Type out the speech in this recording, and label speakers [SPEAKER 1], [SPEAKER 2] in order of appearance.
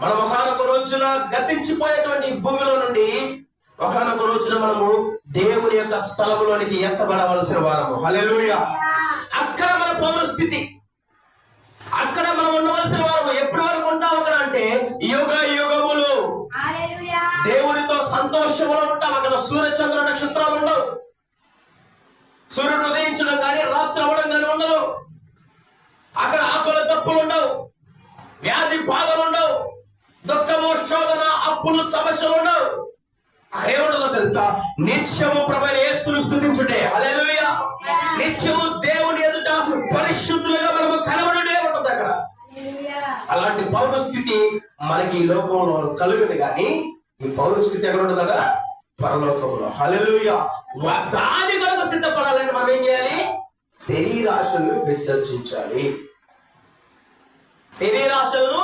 [SPEAKER 1] మనం ఒకానొక రోజున గతించిపోయేటువంటి భూమిలో నుండి ఒకానొక రోజున మనము దేవుని యొక్క స్థలములోనికి ఎత్తబడవలసిన వారము. హల్లెలూయా. అక్కడ మన పౌరస్థితి, అక్కడ మనం ఉండవలసిన వారము. ఎప్పటి వరకు ఉంటాం అక్కడ అంటే యుగ యుగములు దేవునితో సంతోషములో ఉంటాం. అక్కడ సూర్య చంద్ర నక్షత్రాలు ఉండవు, సూర్యుడు ఉదయించడం కానీ రాత్రి అవ్వడం కానీ ఉండదు. అక్కడ ఆకుల తప్పులు ఉండవు, వ్యాధి బాధలు ఉండవు, దుఃఖము శోధన అప్పులు సమస్యలు ఉండవు. అక్కడేముండదో తెలుసా? నిత్యము ప్రభువైన యేసును స్తుతించుటే. హల్లెలూయా. నిత్యము దేవుని ఎదుట పరిశుద్ధులుగా మనము కనబడుడే ఉంటుంది అక్కడ. అలాంటి పౌరస్థితి మనకి ఈ లోకంలో కలుగుతుంది, కానీ ఈ పౌరస్థితి ఎక్కడ ఉంటుందట? పరలోకంలో. హల్లెలూయా. దాని కొరకు సిద్ధపడాలంటే మనం ఏం చేయాలి? శరీరాశలను విసర్జించాలి. శరీరాశలను